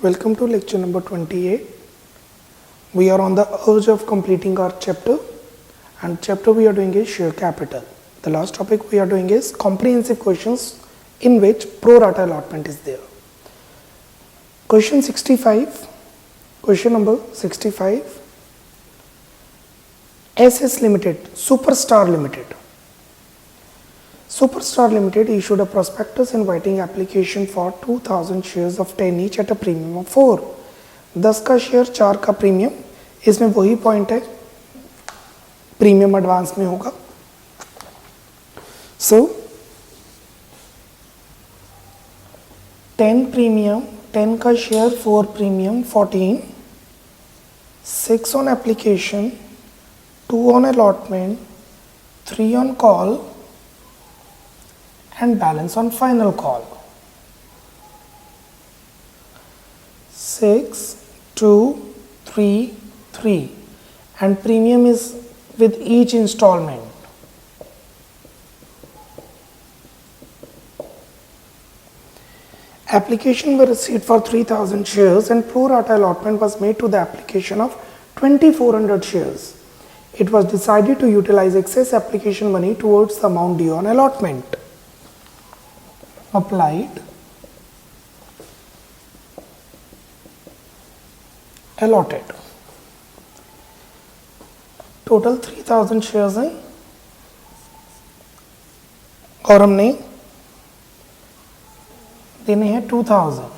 Welcome to lecture number 28. We are on the urge of completing our chapter, and chapter we are doing is share capital. The last topic we are doing is comprehensive questions in which pro rata allotment is there. Question 65, question number 65. SS Limited, Superstar Limited. Superstar Limited issued a prospectus inviting application for 2000 shares of 10 each at a premium of 4. 10 का share 4 का premium, इसमें वही point है, premium advance में होगा. सो 10 premium, 10 का share, 4 premium, 14, 6 on application, 2 on allotment, 3 on call and balance on final call. 6, 2, 3, 3 and premium is with each installment. Application were received for 3000 shares and pro rata allotment was made to the application of 2400 shares. It was decided to utilize excess application money towards the amount due on allotment. Applied, allotted. Total 3000 shares हैं और हमने देने हैं 2000.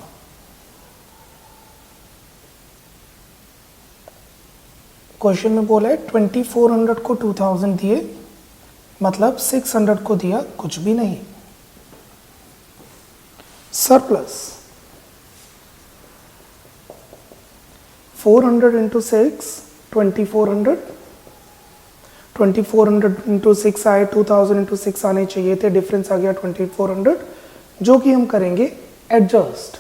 Question में बोला है 2400 को 2000 दिए, मतलब 600 को दिया कुछ भी नहीं. Surplus 400 into 6, 2400, 2400 into 6 आए, 2000 into 6 आने चाहिए थे, डिफरेंस आ गया 2400, जो कि हम करेंगे adjust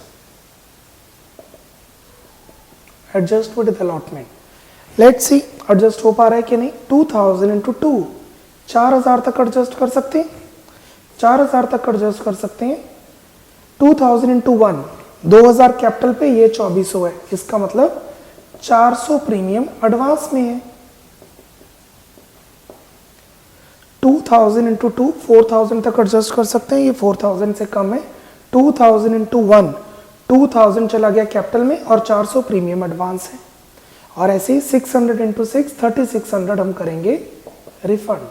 with allotment. Let's see adjust हो पा रहा है कि नहीं. 2000 into 2, 4000 तक एडजस्ट कर सकते हैं, 4000 तक एडजस्ट कर सकते हैं. 2000 into 1, 2000 कैपिटल पे, ये 2400 है, इसका मतलब 400 प्रीमियम एडवांस में है. 2000 into 2, 4000 तक एडजस्ट कर सकते हैं, ये 4000 से कम है. 2000 into 1, 2000 चला गया कैपिटल में और 400 प्रीमियम एडवांस है. और ऐसे ही 600 into 6, 3600 हम करेंगे refund.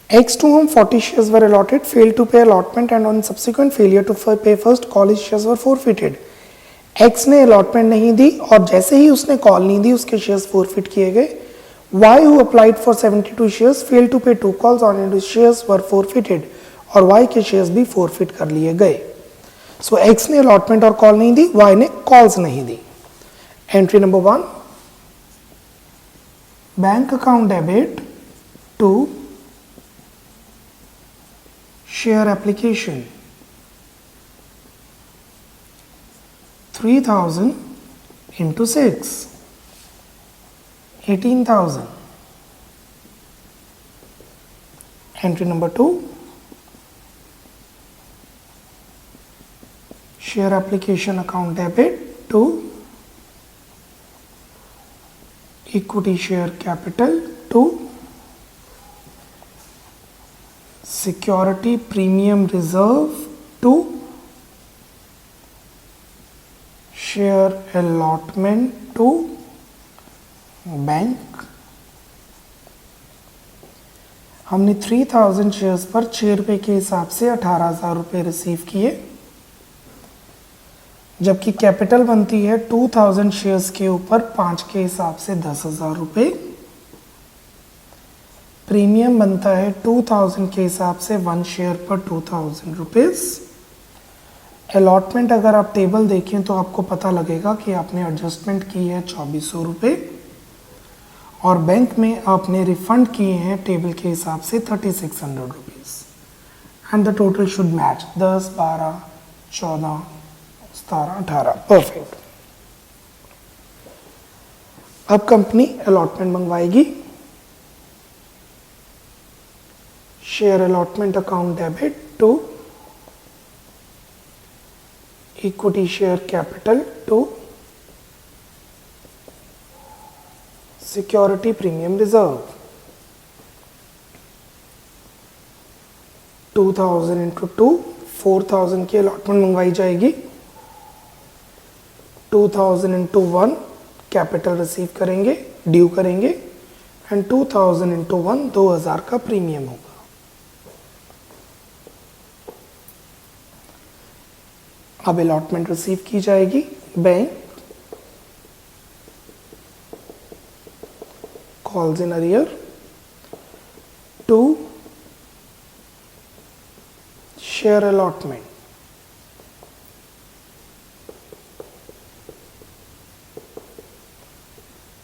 X to whom 40 shares were allotted failed to pay allotment and on subsequent failure to pay first call his shares were forfeited. X ने allotment नहीं दी और जैसे ही उसने कॉल नहीं दी उसके shares forfeit किए गए. Y who applied for 72 shares failed to pay 2 calls on his shares were forfeited और Y के shares भी forfeit कर लिए गए. So X ने allotment और call नहीं दी, Y ने calls नहीं दी. Entry number 1, bank account debit to share application 3000 into 6, 18,000. Entry number 2, share application account debit to equity share capital to security premium reserve to share allotment to bank. हमने 3000 shares पर 6 रुपए के हिसाब से 18,000 रुपए receive किए, जबकि कैपिटल बनती है 2000 शेयर्स के ऊपर 5 के हिसाब से 10,000 रुपए. प्रीमियम बनता है 2000 के हिसाब से 1 शेयर पर 2000 रुपीज. अलॉटमेंट अगर आप टेबल देखें तो आपको पता लगेगा कि आपने एडजस्टमेंट की है 2400 रुपये और बैंक में आपने रिफंड किए हैं टेबल के हिसाब से 3600 rupees. And the total should match 10, 12, 14, 17, 18. Perfect. अब कंपनी अलॉटमेंट मंगवाएगी. Share allotment account debit to equity share capital to security premium reserve 2000 into 2 4000 की अलॉटमेंट मंगवाई जाएगी 2000 इंटू 1 कैपिटल रिसीव करेंगे ड्यू करेंगे एंड 2000 इंटू 1 2000 का प्रीमियम होगा। अब अलॉटमेंट रिसीव की जाएगी bank calls in arrear to share allotment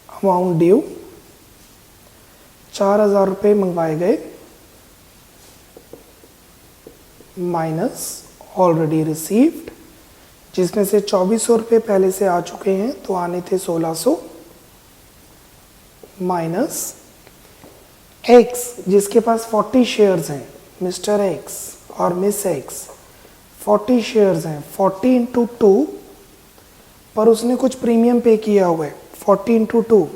amount due 4000 रुपये मंगवाए गए माइनस ऑलरेडी रिसीव्ड जिसमें से 2400 रुपये पहले से आ चुके हैं तो आने थे 1600 माइनस एक्स जिसके पास 40 शेयर्स हैं मिस्टर एक्स और मिस एक्स 40 शेयर्स हैं 40 इंटू 2 पर उसने कुछ प्रीमियम पे किया हुआ है 40 इंटू 2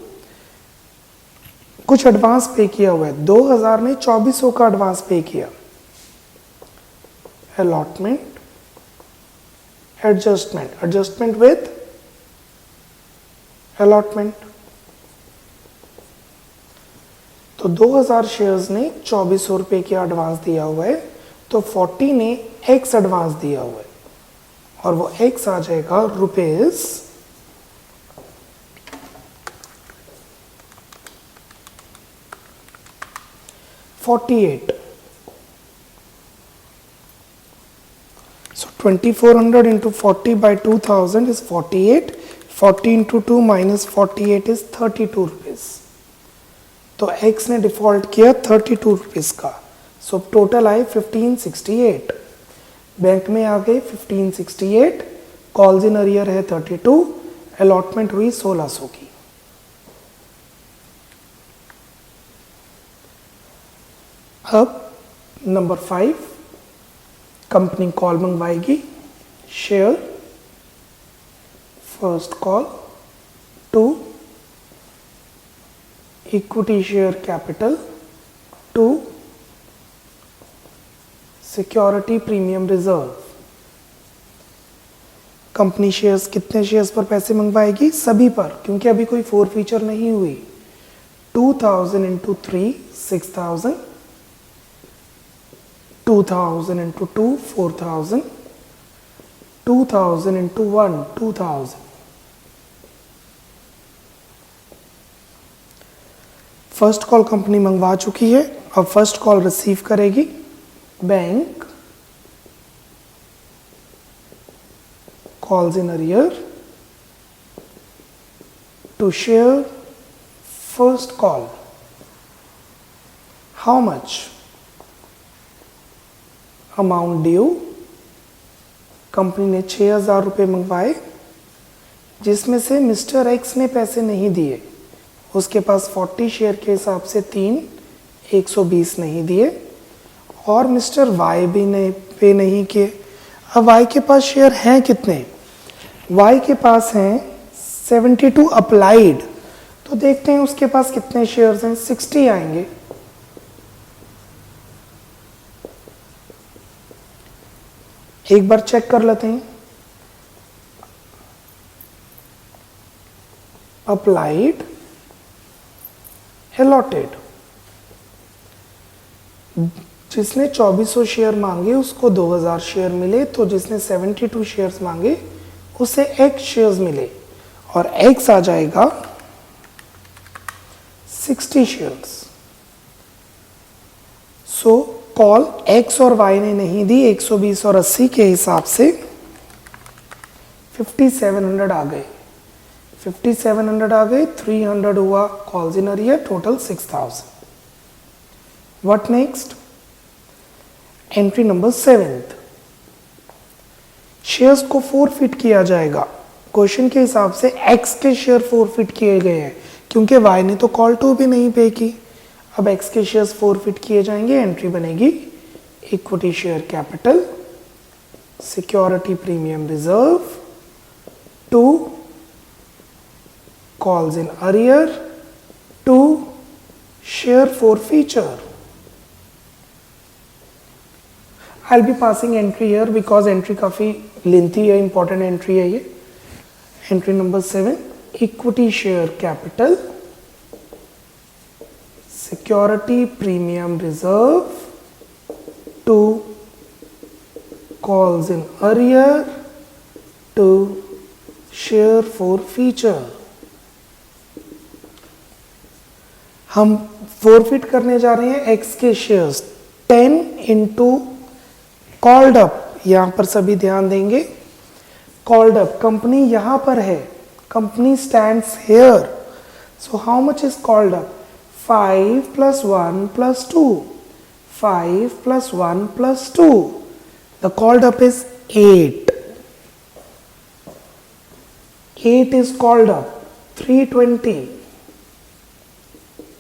कुछ एडवांस पे किया हुआ है 2000 ने 2400 का एडवांस पे किया अलॉटमेंट एडजस्टमेंट विद अलॉटमेंट तो 2000 शेयर्स ने 2400 रुपये का एडवांस दिया हुआ है तो 40 ने एक्स एडवांस दिया हुआ है और वो एक्स आ जाएगा rupees 48 so 2400 into 40 by 2000 is 48 40 into 2 minus 48 is 32 rupees तो x ने डिफॉल्ट किया 32 रुपीज का सो टोटल आए 1568 बैंक में आ गए 1568 कॉल्स इन अरियर है 32 अलॉटमेंट हुई 1600 की। अब नंबर 5 कंपनी कॉल मंगवाएगी share first call to equity share capital to security premium reserve company shares कितने शेयर्स पर पैसे मंगवाएगी सभी पर क्योंकि अभी कोई फोर फीचर नहीं हुई 2000 into 3 6000 2000 into 2 4000 2000 into 1 2000 first call company मंगवा चुकी है अब फर्स्ट कॉल रिसीव करेगी bank calls in arrear to share first call how much amount due company ने 6000 रुपये मंगवाए जिसमें से मिस्टर एक्स ने पैसे नहीं दिए उसके पास 40 शेयर के हिसाब से 120 नहीं दिए और मिस्टर वाई भी नहीं पे नहीं किए। अब वाई के पास शेयर हैं कितने वाई के पास हैं 72 अप्लाइड तो देखते हैं उसके पास कितने शेयर्स हैं 60 आएंगे एक बार चेक कर लेते हैं अप्लाइड अलॉटेड जिसने 2400 शेयर मांगे उसको 2000 शेयर मिले तो जिसने 72 शेयर्स मांगे उसे x शेयर्स मिले और x आ जाएगा 60 शेयर्स सो कॉल x और y ने नहीं दी 120 और 80 के हिसाब से 5700 आ गए 5700 आ गए 300 हुआ calls in arrear total 6000 what next entry number 7 shares को फोरफिट किया जाएगा क्वेश्चन के हिसाब से x के शेयर फोरफिट किए गए हैं क्योंकि y ने तो कॉल टू भी नहीं पे की अब x के शेयर्स फोरफिट किए जाएंगे एंट्री बनेगी equity share capital security premium reserve, 2 calls in arrear, 2 share forfeiture. I'll be passing entry here because entry काफी lengthy है, important entry है ये. Entry number 7, equity share capital, security premium reserve, 2 calls in arrear, 2 share forfeiture. हम forfeit करने जा रहे हैं x के शेयर्स 10 इंटू कॉल्ड अप. यहां पर सभी ध्यान देंगे. कॉल्ड अप कंपनी यहां पर है, company stands here. So how much is called up? 5 + 1 + 2, 5 + 1 + 2. The called up is 8. 8 is called up. 320.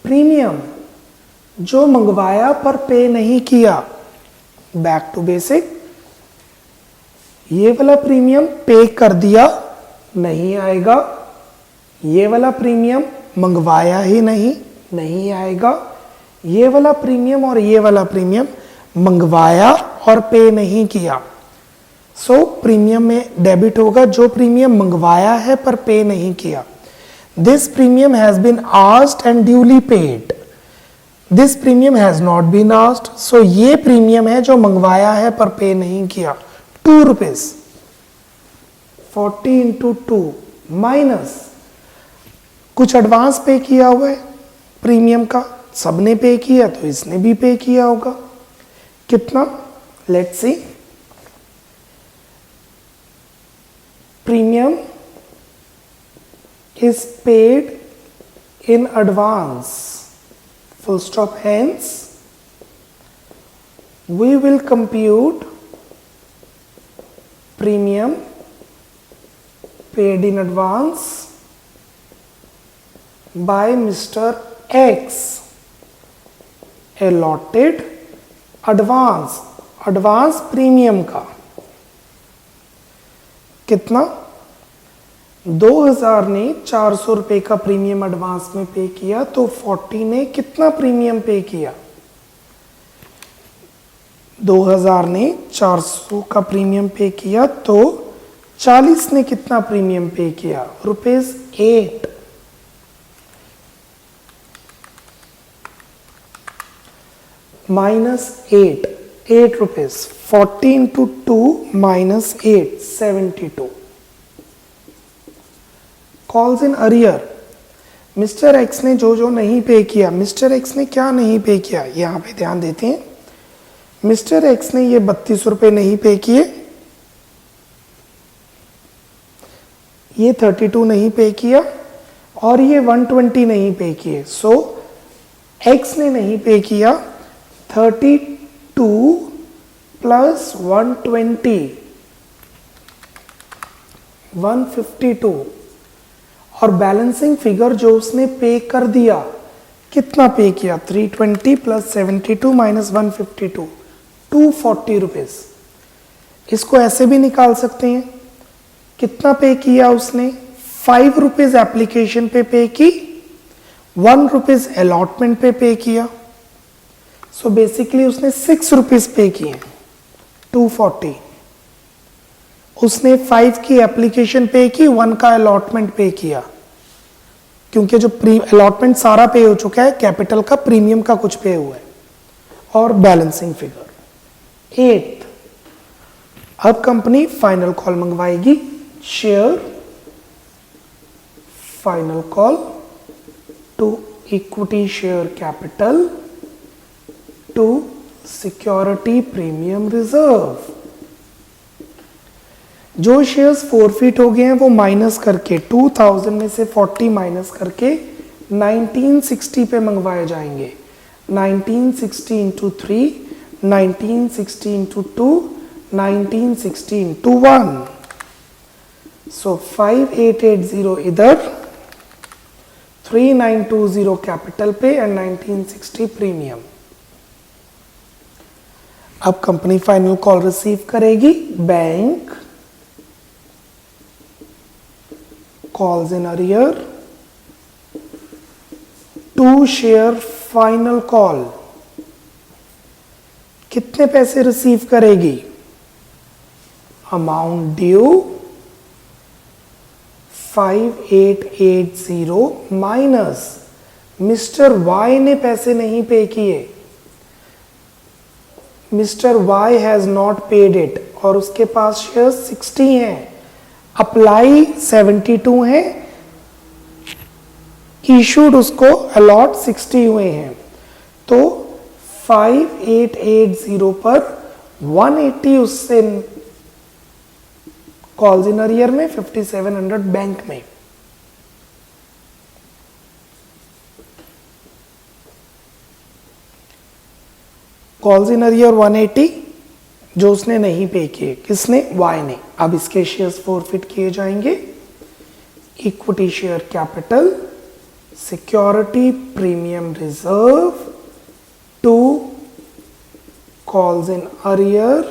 Premium जो मंगवाया पर पे नहीं किया. Back to basic. ये वाला प्रीमियम पे कर दिया, नहीं आएगा. ये वाला प्रीमियम मंगवाया ही नहीं, नहीं आएगा. ये वाला प्रीमियम और ये वाला प्रीमियम मंगवाया और पे नहीं किया. सो प्रीमियम में डेबिट होगा जो प्रीमियम मंगवाया है पर पे नहीं किया. This premium has been asked and duly paid. This premium has not been asked. So ये प्रीमियम है जो मंगवाया है पर पे नहीं किया. 2 रुपीज. 40 इंटू 2 माइनस कुछ एडवांस पे किया हुआ है प्रीमियम का, सबने पे किया तो इसने भी पे किया होगा. कितना? Let's see. Premium is paid in advance, full stop. Hence we will compute premium paid in advance by Mr. X. allotted advance premium का कितना? 2000 ने 400 रुपए का प्रीमियम एडवांस में पे किया तो 40 ने कितना प्रीमियम पे किया? 2000 ने 400 का प्रीमियम पे किया तो 40 ने कितना प्रीमियम पे किया? ₹8. -8 rupees. 40 into 2 minus 8, 72. Calls in arrear. Mister x ने जो नहीं पे किया. मिस्टर एक्स ने क्या नहीं पे किया? यहां पे ध्यान देते हैं. मिस्टर एक्स ने ये 32 रुपए नहीं पे किए, ये 32 नहीं पे किया और ये 120 नहीं पे किए. सो एक्स ने नहीं पे किया 32 प्लस 120, 152. और बैलेंसिंग फिगर जो उसने पे कर दिया, कितना पे किया? 320 प्लस 72 माइनस 152, 240 रुपीज. इसको ऐसे भी निकाल सकते हैं. कितना पे किया उसने? 5 रुपीज एप्लीकेशन पे की, 1 रुपीज अलॉटमेंट पे किया. सो बेसिकली उसने 6 रुपीज पे किए, 240. उसने 5 की एप्लीकेशन पे की, 1 का अलॉटमेंट पे किया. क्योंकि जो अलॉटमेंट सारा पे हो चुका है, कैपिटल का, प्रीमियम का कुछ पे हुआ है. और बैलेंसिंग फिगर 8. अब कंपनी फाइनल कॉल मंगवाएगी. Share final call to equity share capital to security premium reserve. जो शेयर्स फोरफिट हो गए हैं वो माइनस करके 2000 में से 40 माइनस करके 1960 पे मंगवाए जाएंगे. 1960 इंटू 3, 1960 इंटू 2, 1960 इंटू 1. सो 5880 इधर, 3920 कैपिटल पे एंड 1960 प्रीमियम. अब कंपनी फाइनल कॉल रिसीव करेगी, bank calls in arrear to share final call. कितने पैसे रिसीव करेगी? Amount due 5880 minus mister Y ने पैसे नहीं पे किए, mister Y has not paid it, और उसके पास शेयर 60 हैं, अप्लाई 72 हैं, इशूड उसको अलॉट 60 हुए हैं। तो 5880 पर 180 उससे कॉल्स इन अरियर में, 5700 बैंक में। कॉल्स इन अरियर 180 जो उसने नहीं पे किए, किसने? वाई ने। अब इसके शेयर्स फॉरफिट किए जाएंगे। Equity share capital, security premium reserve to calls in arrear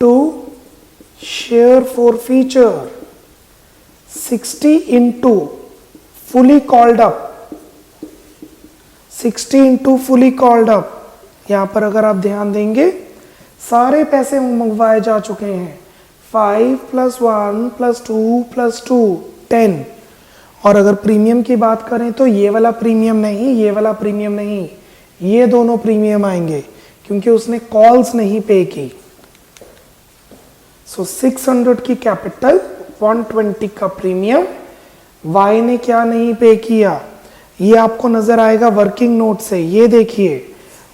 to share forfeiture 60 into fully called up, 60 into fully called up. यहां पर अगर आप ध्यान देंगे सारे पैसे मंगवाए जा चुके हैं, 5 + 1 + 2 + 2 10। और अगर प्रीमियम की बात करें तो ये वाला प्रीमियम नहीं, ये वाला प्रीमियम नहीं, ये दोनों प्रीमियम आएंगे क्योंकि उसने कॉल्स नहीं पे की। सो 600 की कैपिटल, 120 का प्रीमियम, वाई ने क्या नहीं पे किया? ये आपको नजर आएगा वर्किंग नोट से। ये देखिए,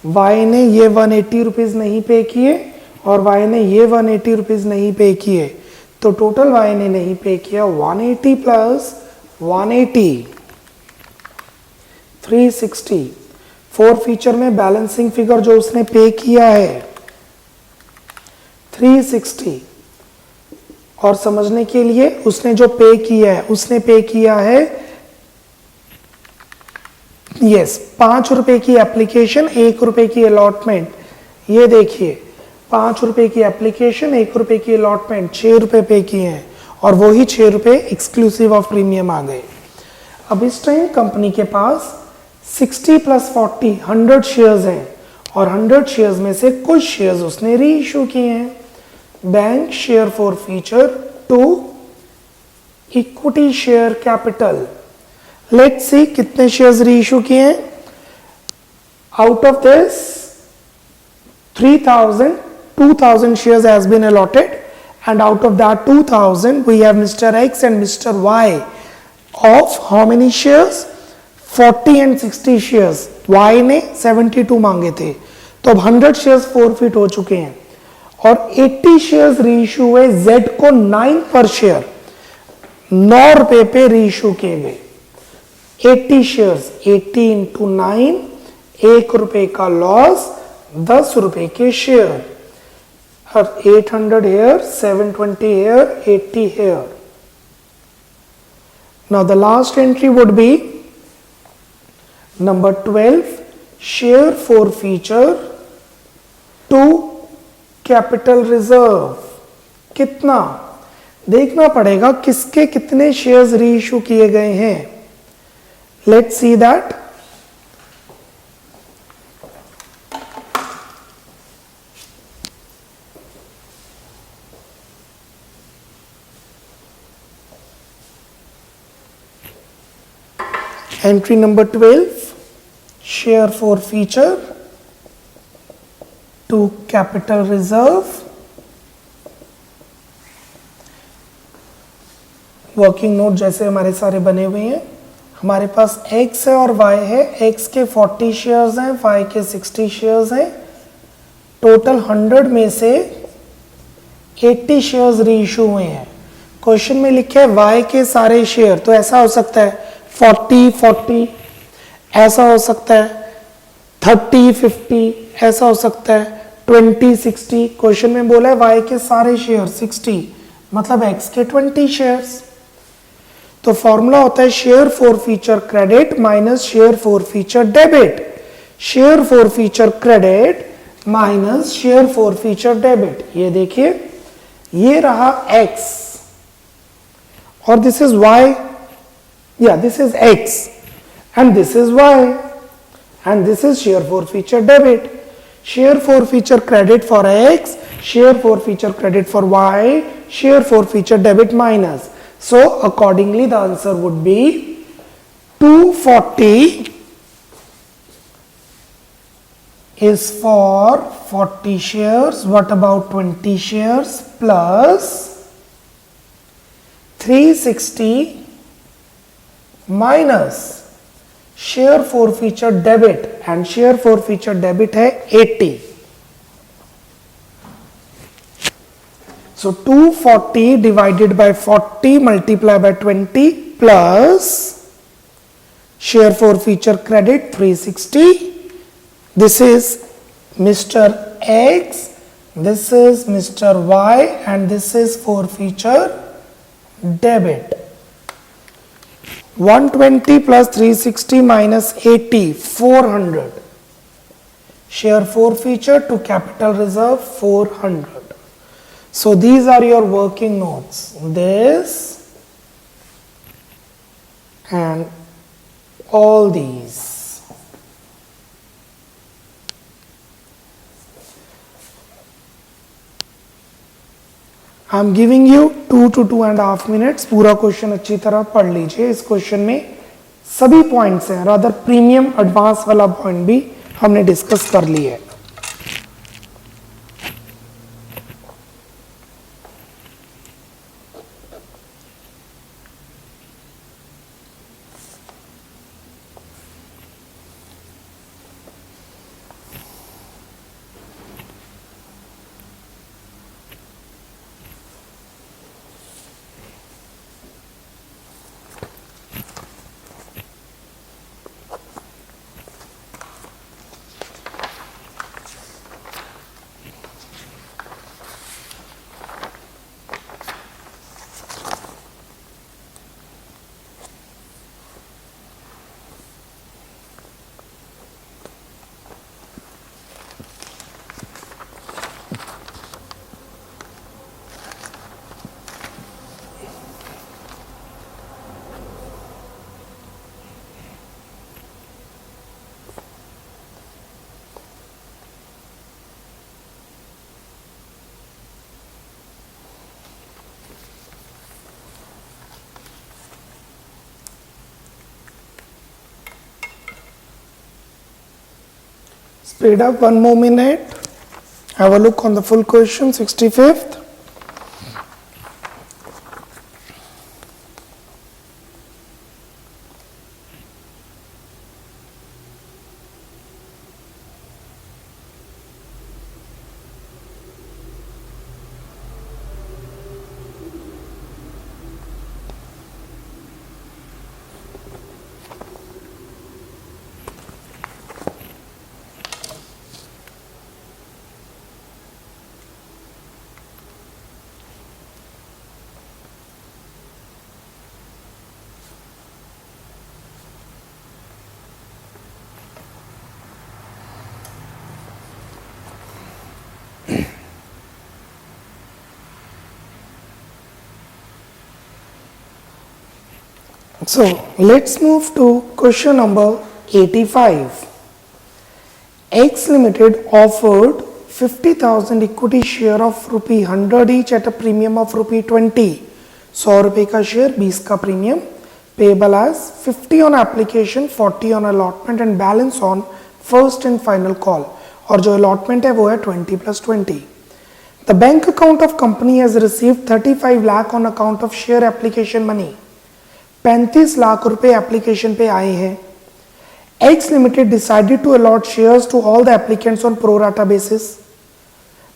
वाई ने ये 180 रुपीज नहीं पे किए और वाई ने ये 180 रुपीज नहीं पे किए, तो टोटल वाई ने नहीं पे किया 180 प्लस 180 360। फोर फीचर में बैलेंसिंग फिगर जो उसने पे किया है 360। और समझने के लिए उसने जो पे किया है, उसने पे किया है यस 5 रुपए की एप्लीकेशन, 1 रुपए की अलॉटमेंट। ये देखिए 5 रुपए की एप्लीकेशन, 1 रुपए की अलॉटमेंट, 6 रुपए पे किए हैं और वही 6 रुपए एक्सक्लूसिव ऑफ प्रीमियम आ गए। अब इस टाइम कंपनी के पास 60 + 40 100 शेयर्स हैं और 100 शेयर्स में से कुछ शेयर्स उसने री इशू किए हैं। Bank share forfeiture to equity share capital. Let's see कितने शेयर्स री इशू किए हैं। Out of this 2000 shares has been allotted, and out of that 2000 we have Mr. X and Mr. Y of how many shares? 40 and 60 shares. Y ने 72 मांगे थे, तो अब 100 shares forfeit हो चुके हैं और 80 shares रीइशू हुए। Z को 9 पर शेयर 9 रुपए पे रीइशू किए गए। 80 शेयर्स, 80 into 9, 1 रुपए का लॉस, 10 रुपए के share. 800 here, 720 here, 80 here. Now the last entry would be number 12, share forfeiture to capital reserve। कितना देखना पड़ेगा, किसके कितने शेयर्स रीइशू किए गए हैं। Let's see that. Entry number 12, share forfeiture to capital reserve। Working note जैसे हमारे सारे बने हुए हैं। हमारे पास x है और y है। x के 40 शेयर्स हैं, y के 60 शेयर्स हैं। टोटल 100 में से 80 शेयर्स रीइशू हुए हैं। क्वेश्चन में लिखे है y के सारे शेयर, तो ऐसा हो सकता है 40-40, ऐसा हो सकता है 30-50, ऐसा हो सकता है 20-60। क्वेश्चन में बोला है y के सारे शेयर 60, मतलब x के 20 शेयर्स। तो फॉर्मूला होता है share forfeiture credit minus share forfeiture debit. Share forfeiture credit minus share forfeiture debit. ये देखिए ये रहा x और दिस इज y, या this is x and this is y and this is share forfeiture debit. Share forfeiture credit for x, share forfeiture credit for y, share forfeiture debit minus. So accordingly the answer would be 240 is for 40 shares. What about 20 shares plus 360 minus share forfeiture debit, and share forfeiture debit है 80. So 240 divided by 40 multiplied by 20 plus share forfeiture credit 360. This is Mr. X, this is Mr. Y, and this is forfeiture debit. 120 plus 360 minus 80, 400. Share forfeiture to capital reserve 400. So these are your working notes. This and all these. I am giving you 2 to 2.5 minutes. पूरा question अच्छी तरह पढ़ लीजिए. इस question में सभी points हैं, rather premium advance वाला पॉइंट भी हमने डिस्कस कर लिए है. Speed up 1 more minute. Have a look on the full question, 65th. So let's move to question number 85. X Limited offered 50,000 equity share of ₹100 each at a premium of ₹20. 100 रुपये का share, 20 का premium, payable as 50 on application, 40 on allotment and balance on first and final call. और जो allotment है वो है 20 + 20. The bank account of company has received 35 lakh on account of share application money. 35 lakh रुपए application पे आए हैं. X Limited decided to allot shares to all the applicants on pro rata basis.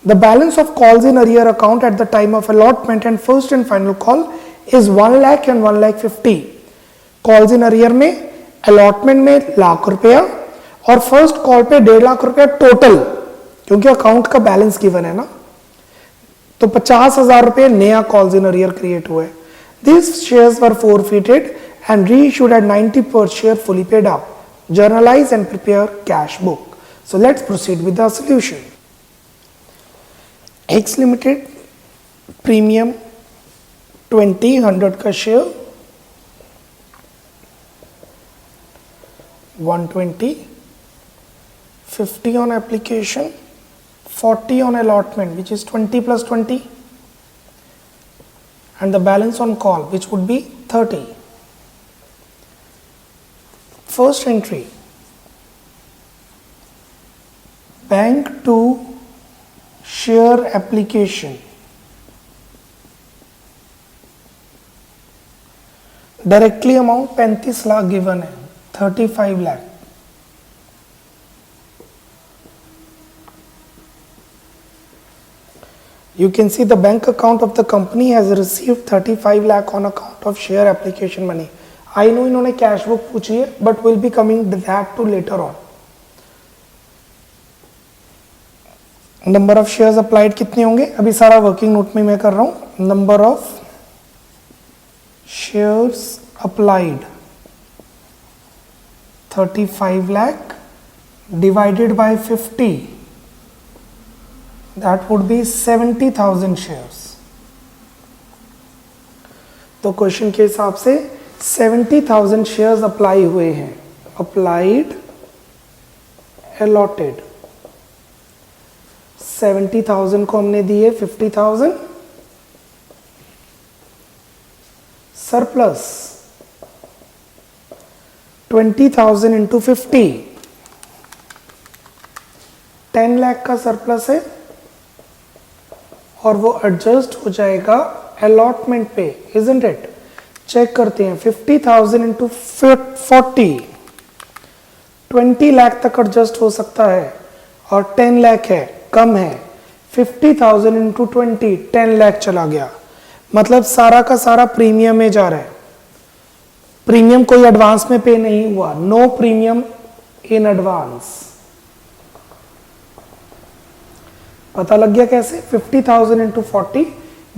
The balance of calls in arrear account at the time of allotment and first and final call is 1 lakh and 1,50,000. Calls in arrear में allotment में लाख रुपया और first call पे 1.5 लाख रुपया total, क्योंकि account का balance given है ना, तो 50,000 रुपये नया कॉल्स इन arrear क्रिएट हुआ है. These shares were forfeited and reissued at 90 per share fully paid up. Journalize and prepare cash book. So let's proceed with the solution. X limited premium 20, 100 का share 120, 50 on application, 40 on allotment, which is 20 plus 20, and the balance on call, which would be 30. First entry, bank to share application, directly amount 35 lakh given है, 35 lakh. You can see the bank account of the company has received 35 lakh on account of share application money. I know इन्होंने cash book पूछी है, but we'll be coming that to later on. Number of shares applied कितने होंगे, अभी सारा working note में मैं कर रहा हूं. Number of shares applied 35 lakh divided by 50, that would be 70,000 shares. तो क्वेश्चन के हिसाब से 70,000 शेयर्स अप्लाई हुए हैं. अप्लाइड अलॉटेड 70,000 को हमने दिए 50,000, सरप्लस 20,000 इंटू 50, 10 लाख का सरप्लस है और वो एडजस्ट हो जाएगा अलॉटमेंट पे, इजंट इट. चेक करते हैं. 50,000 इंटू 40, 20 लाख तक एडजस्ट हो सकता है और 10 लाख है, कम है. 50,000 इंटू 20, 10 लाख चला गया. मतलब सारा का सारा प्रीमियम में जा रहा है. प्रीमियम कोई एडवांस में पे नहीं हुआ, नो प्रीमियम इन एडवांस. पता लग गया कैसे. 50,000 इंटू 40,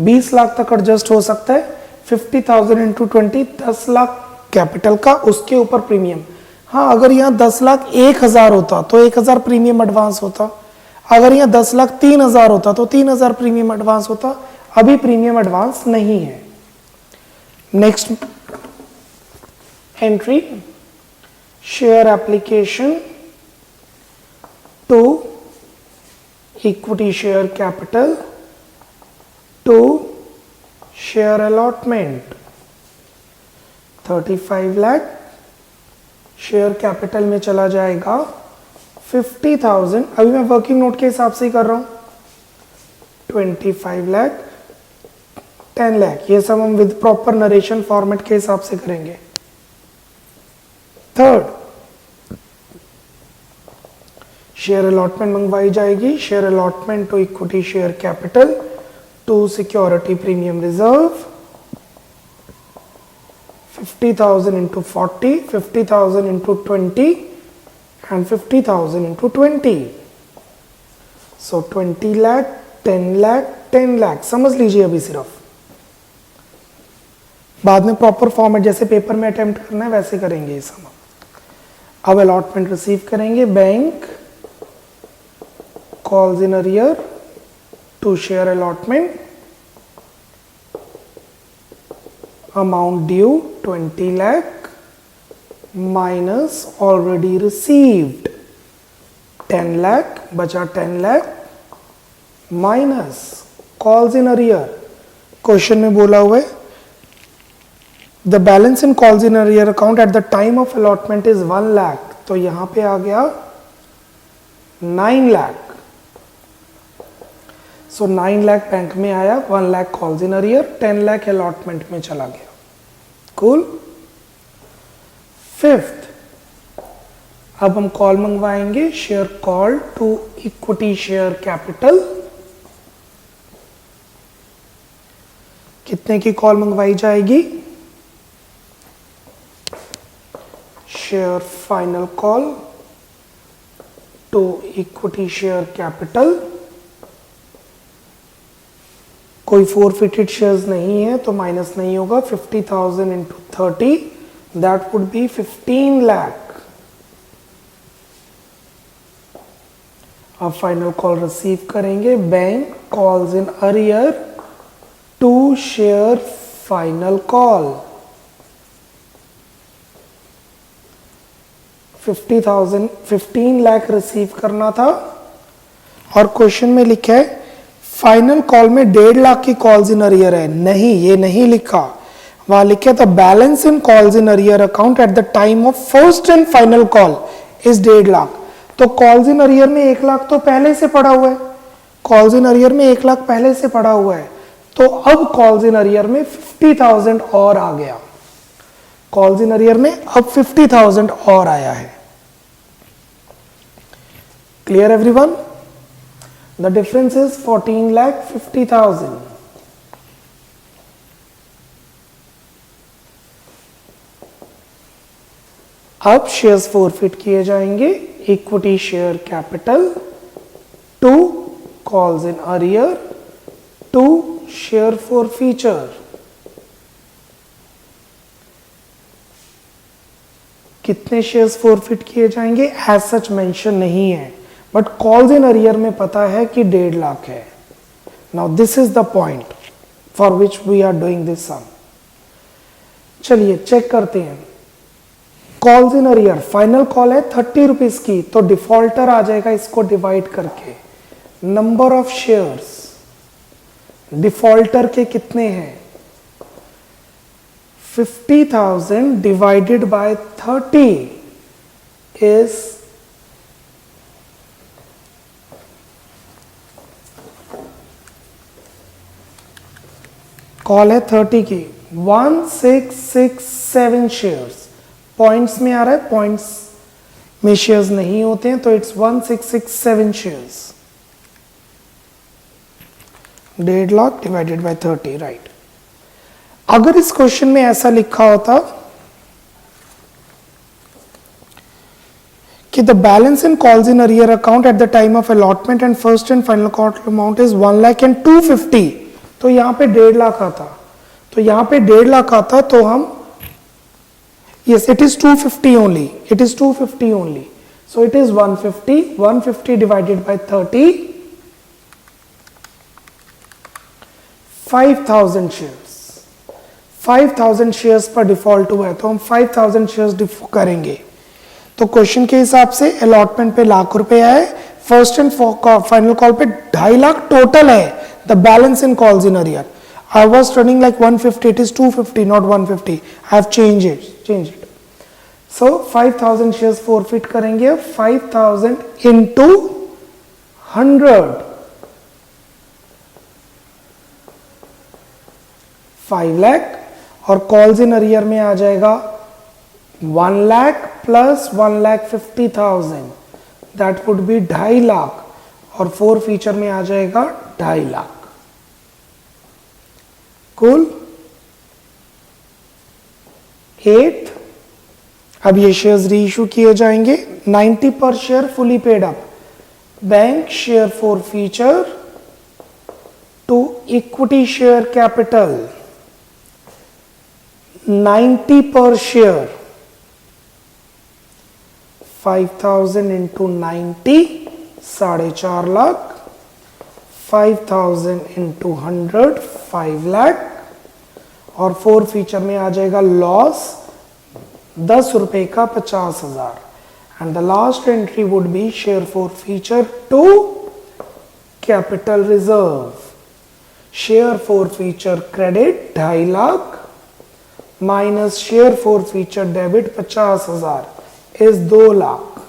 20 लाख तक एडजस्ट हो सकता है. 50,000 इंटू 20, 10 लाख कैपिटल का, उसके ऊपर प्रीमियम. हाँ, अगर यहाँ 10 लाख 1,000 होता तो 1,000 प्रीमियम एडवांस होता. अगर यहाँ 10 लाख 3,000 होता तो 3,000 प्रीमियम एडवांस होता. अभी प्रीमियम एडवांस नहीं है. Next entry, share application to equity share capital to share allotment 35 lakh share capital में चला जाएगा 50,000. अभी मैं वर्किंग नोट के हिसाब से ही कर रहा हूं. 25 लाख, 10 लाख, ये सब हम विद प्रॉपर नरेशन फॉर्मेट के हिसाब से करेंगे. थर्ड, शेयर अलॉटमेंट मंगवाई जाएगी. Share allotment to equity share capital to security premium reserve 50,000 into 40, 50,000 into 20 and 50,000 into 20. So 20 lakh, 10 lakh, 10 lakh समझ लीजिए. अभी सिर्फ बाद में प्रॉपर फॉर्मेट जैसे पेपर में अटेम्प्ट करना है वैसे करेंगे ये सब. अब अलॉटमेंट रिसीव करेंगे. Bank calls in arrear to share allotment, amount due 20 lakh minus already received 10 lakh, बचा 10 lakh minus calls in arrear. Question में बोला हुआ है the balance in calls in arrear account at the time of allotment is 1 lakh. तो यहां पे आ गया 9 लाख. सो 9 lakh bank में आया, 1 lakh calls in arrear, 10 lakh allotment में चला गया. कूल. फिफ्थ, अब हम कॉल मंगवाएंगे. Share call to equity share capital. कितने की कॉल मंगवाई जाएगी? Share final call to equity share capital. कोई फोरफिटेड शेयर्स नहीं है तो माइनस नहीं होगा. 50,000 into 30, that would be 15 lakh. अब फाइनल कॉल रिसीव करेंगे, bank calls in arrear to share final call. 15 lakh receive करना था और क्वेश्चन में लिखा है फाइनल कॉल में 1.5 लाख की कॉल्स इन अरियर है। नहीं, ये नहीं लिखा, वहां लिखा था balance in calls in arrear account at the time of first and final call is 1.5 lakh. तो कॉल्स इन अरियर में 1 लाख तो पहले से पड़ा हुआ है, कॉल्स इन अरियर में 1 लाख पहले से पड़ा हुआ है, तो अब कॉल्स इन अरियर में 50,000 और आ गया। कॉल्स इन अरियर में अब 50,000 और आया है। Clear everyone? The difference is 14,50,000। अब शेयर्स फॉरफिट किए जाएंगे। Equity share capital to calls in arrear to share forfeiture. कितने शेयर्स फॉरफिट किए जाएंगे एज सच मेंशन नहीं है, बट कॉल्स इन अरियर में पता है कि 1.5 लाख है। Now this is the point for which we are doing this sum. चलिए चेक करते हैं। Calls in arrear, final call है 30 रुपीज की, तो डिफॉल्टर आ जाएगा इसको डिवाइड करके। नंबर ऑफ शेयर्स डिफॉल्टर के कितने हैं? 50,000 डिवाइडेड बाय 30 इज कॉल है 30 की 1667 शेयर्स। पॉइंट्स में आ रहा है, पॉइंट्स में शेयर्स नहीं होते हैं, तो it's 1667 shares. 1.5 lakh divided by 30, right. अगर इस क्वेश्चन में ऐसा लिखा होता कि the balance in calls in arrear account at the time of allotment and first and final call amount is 1,02,50,000, तो यहां पे 1.5 लाख आता। तो यहां पे 1.5 लाख आता तो हम yes, it is 250 only, it is 250 only, so it is 150 divided by 30, 5,000 shares। 5,000 shares पर डिफॉल्ट हुआ है, तो हम 5,000 शेयर्स करेंगे। तो क्वेश्चन के हिसाब से अलॉटमेंट पे लाख रुपए आए, फर्स्ट एंड फाइनल कॉल पे 2.5 लाख टोटल है। The balance in calls in arrear, I was studying like 150, it is 250, not 150. I have changed it. So 5,000 shares forfeit करेंगे। 5,000 into 100, 5 लाख, और कॉल्स इन अरियर में आ जाएगा 1 lakh plus 1,50,000, that would B 2.5 lakh, और four feature में आ जाएगा 2.5 lakh. Cool. 8, अब ये shares reissue किए जाएंगे। 90 पर share fully paid up, bank share forfeiture to equity share capital. 90 पर share, 5,000 into 90, 4.5 lakh, 5,000 into 100, 5 lakh, और फोर फीचर में आ जाएगा लॉस 10 रुपए का 50,000, and the last entry would be share forfeiture to capital reserve. Share forfeiture credit 2.5 lakh minus share forfeiture debit 50,000 is 2 lakh.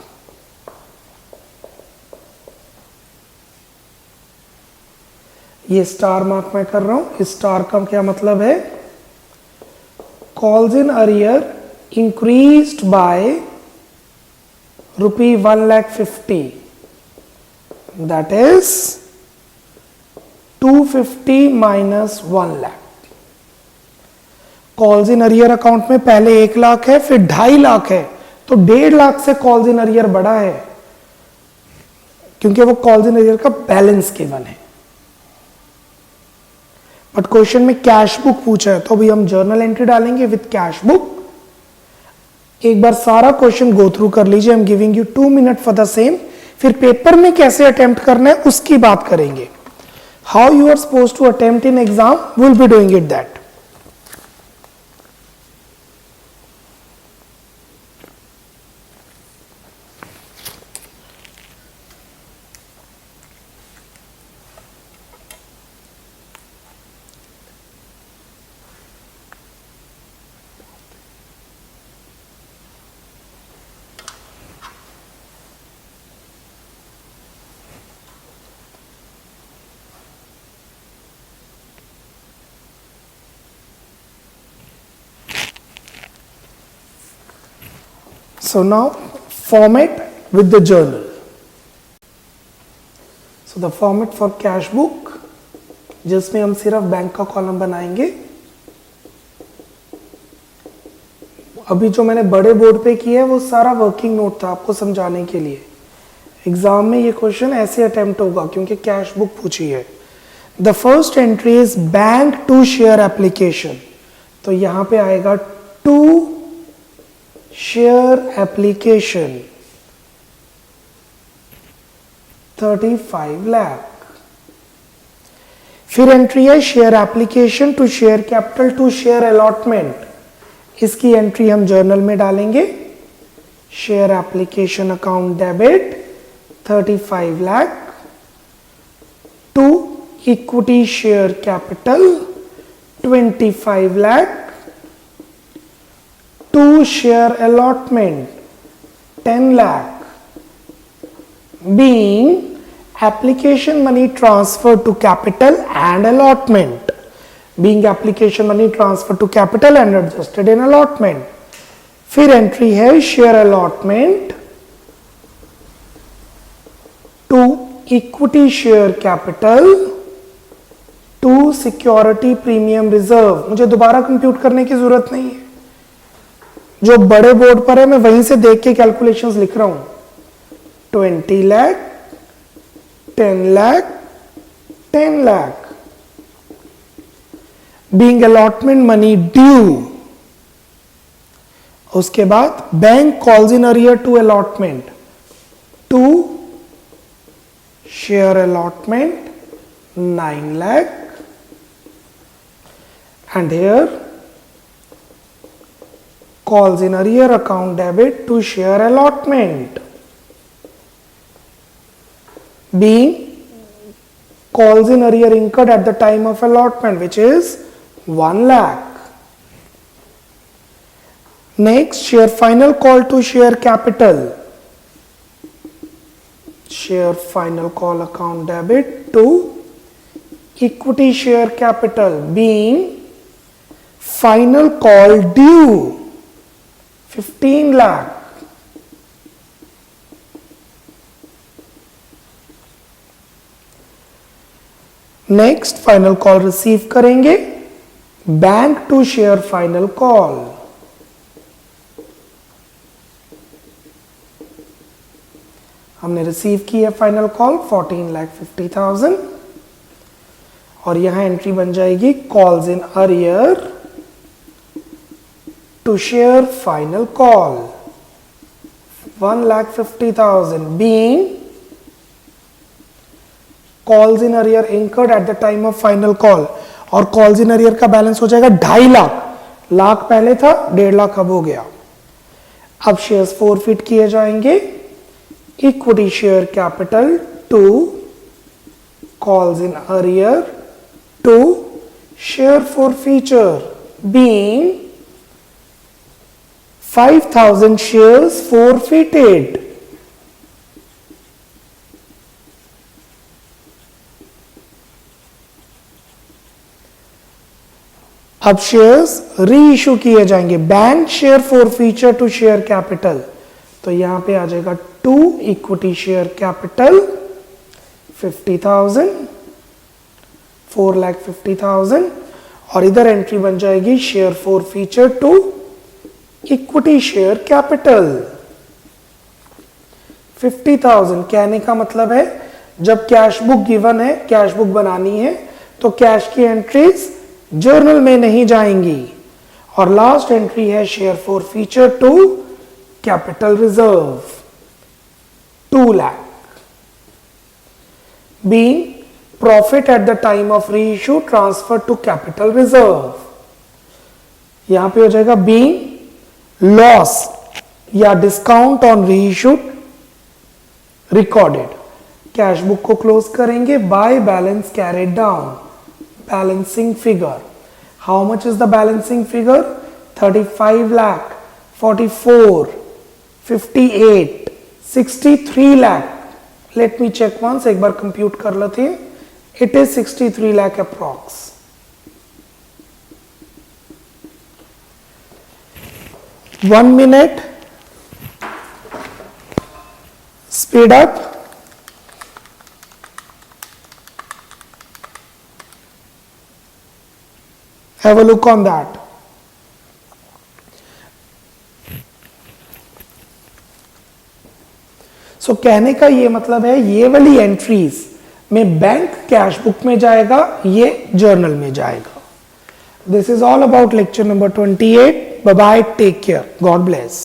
ये star mark मैं कर रहा हूं। स्टार का क्या मतलब है? Calls in arrear increased by rupee 1,50,000, that is 250 minus 1 lakh. Calls in arrear account में पहले 1 लाख है, फिर 2.5 लाख है, तो 1.5 लाख से कॉल्स इन अरियर बड़ा है, क्योंकि वो कॉल्स इन अरियर का बैलेंस गिवन है। बट क्वेश्चन में कैश बुक पूछा है, तो अभी हम जर्नल एंट्री डालेंगे विद कैश बुक। एक बार सारा क्वेश्चन गो थ्रू कर लीजिए। I am giving you 2 minute for the same, फिर पेपर में कैसे अटेम्प्ट करना है उसकी बात करेंगे. How you are suppose to attempt in exam, will be doing it that. So now format with the journal. So the format for cash book, जिसमें हम सिर्फ बैंक का कॉलम बनाएंगे. अभी जो मैंने बड़े बोर्ड पे किया है वो सारा वर्किंग नोट था आपको समझाने के लिए. एग्जाम में ये क्वेश्चन ऐसे अटेम्प्ट होगा क्योंकि कैश बुक पूछी है. The first entry is bank to share application. तो यहां पे आएगा टू शेयर एप्लीकेशन 35 लाख. फिर एंट्री है share application to share capital to share allotment. इसकी एंट्री हम जर्नल में डालेंगे. Share application account debit 35 lakh to equity share capital 25 lakh to share allotment 10 lakh being application money transfer to capital and allotment, being application money transfer to capital and adjusted in allotment. फिर entry है share allotment to equity share capital to security premium reserve. मुझे दोबारा compute करने की जरूरत नहीं है, जो बड़े बोर्ड पर है मैं वहीं से देख के कैलकुलेशंस लिख रहा हूं. 20 lakh 10 lakh 10 lakh being allotment money due. उसके बाद bank calls in arrear to allotment to share allotment 9 lakh and here calls in arrear account debit to share allotment being calls in arrear incurred at the time of allotment, which is 1 lakh. Next, share final call to share capital. Share final call account debit to equity share capital being final call due 15 lakh. Next final call receive करेंगे. Bank to share final call. हमने receive की है final call 14,50,000 और यहां entry बन जाएगी calls in arrear to share final call 1,50,000 being calls in arrear incurred at the time of final call. और calls in arrear का बैलेंस हो जाएगा 2.5 लाख. लाख पहले था, 1.5 लाख अब हो गया. अब शेयर्स फोरफिट किए जाएंगे. Equity share capital to calls in arrear to share forfeiture being 5,000 shares forfeited. अब शेयर्स री इशू किए जाएंगे. Bank share forfeiture to share capital. तो यहां पे आ जाएगा टू इक्विटी शेयर कैपिटल 50,000 4,50,000 और इधर एंट्री बन जाएगी share forfeiture to equity share capital 50,000. कहने का मतलब है जब कैश बुक गिवन है, कैश बुक बनानी है, तो कैश की एंट्रीज जर्नल में नहीं जाएंगी. और लास्ट एंट्री है share forfeiture to capital reserve 2 lakh. being profit at the time of reissue transferred to capital reserve. यहां पे हो जाएगा being loss या discount on reissue recorded. Cash book को क्लोज करेंगे by balance carried down. Balancing figure. How much is the balancing figure? 35 lakh, 44, 58, 63 lakh. Let me check once. एक बार compute कर लेते हैं. It is 63 lakh approx. One minute. Speed up. Have a look on that. So कहने का ये मतलब है ये वाली एंट्रीज में बैंक कैश बुक में जाएगा, ये जर्नल में जाएगा. This is all about lecture number 28. Bye bye, take care, God bless.